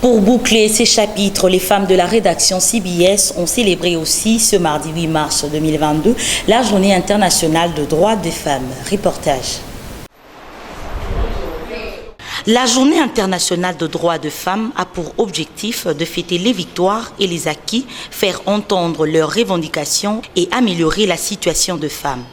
Pour boucler ces chapitres, les femmes de la rédaction CBS ont célébré aussi ce mardi 8 mars 2022 la Journée internationale de droits des femmes. Reportage. La Journée internationale de droits des femmes a pour objectif de fêter les victoires et les acquis, faire entendre leurs revendications et améliorer la situation des femmes.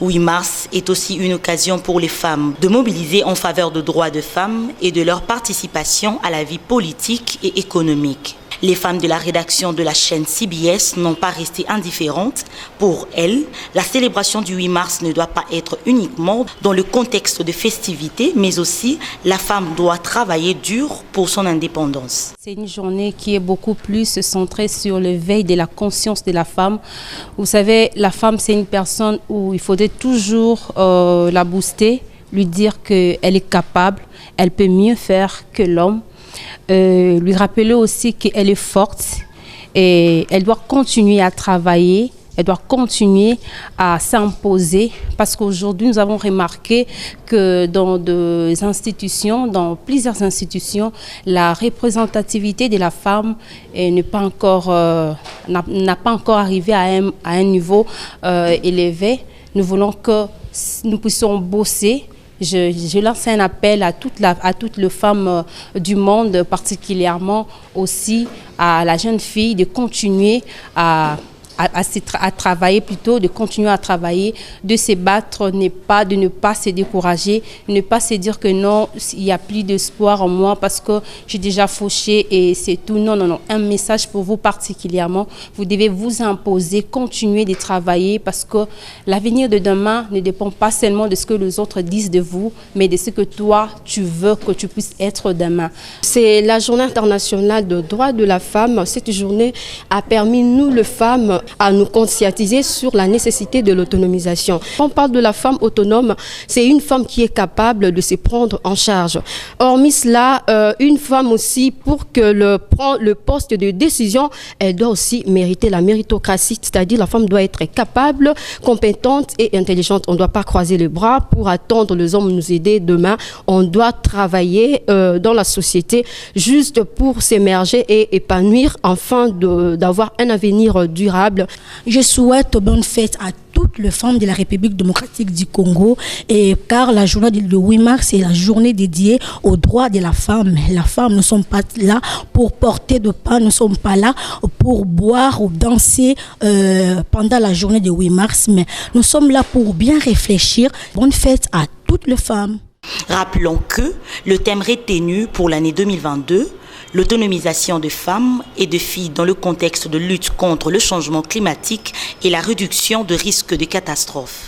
8 mars est aussi une occasion pour les femmes de mobiliser en faveur des droits des femmes et de leur participation à la vie politique et économique. Les femmes de la rédaction de la chaîne CBS n'ont pas resté indifférentes. Pour elles, la célébration du 8 mars ne doit pas être uniquement dans le contexte de festivités, mais aussi la femme doit travailler dur pour son indépendance. C'est une journée qui est beaucoup plus centrée sur l'éveil de la conscience de la femme. Vous savez, la femme, c'est une personne où il faudrait toujours la booster, lui dire qu'elle est capable, elle peut mieux faire que l'homme. Lui rappeler aussi qu'elle est forte et elle doit continuer à travailler, elle doit continuer à s'imposer parce qu'aujourd'hui nous avons remarqué que dans plusieurs institutions, la représentativité de la femme n'a pas encore arrivé à un niveau élevé. Nous voulons que nous puissions bosser. Je lance un appel à toutes les femmes du monde, particulièrement aussi à la jeune fille, de continuer à travailler plutôt, de continuer à travailler, de se battre, de ne pas se décourager, ne pas se dire que non, il n'y a plus d'espoir en moi parce que j'ai déjà fauché et c'est tout. Non, non, non. Un message pour vous particulièrement. Vous devez vous imposer, continuer de travailler parce que l'avenir de demain ne dépend pas seulement de ce que les autres disent de vous, mais de ce que toi, tu veux que tu puisses être demain. C'est la journée internationale de droits de la femme. Cette journée a permis, nous, les femmes, à nous conscientiser sur la nécessité de l'autonomisation. On parle de la femme autonome, c'est une femme qui est capable de se prendre en charge. Hormis cela, une femme aussi, pour que le poste de décision, elle doit aussi mériter la méritocratie, c'est-à-dire la femme doit être capable, compétente et intelligente. On ne doit pas croiser les bras pour attendre les hommes nous aider demain. On doit travailler dans la société juste pour s'émerger et épanouir afin d'avoir un avenir durable. Je souhaite bonne fête à toutes les femmes de la République démocratique du Congo, car la journée du 8 mars est la journée dédiée aux droits de la femme. La femme, nous ne sommes pas là pour porter de pain, nous ne sommes pas là pour boire ou danser pendant la journée du 8 mars, mais nous sommes là pour bien réfléchir. Bonne fête à toutes les femmes. Rappelons que le thème retenu pour l'année 2022, l'autonomisation des femmes et des filles dans le contexte de lutte contre le changement climatique et la réduction de risques de catastrophes.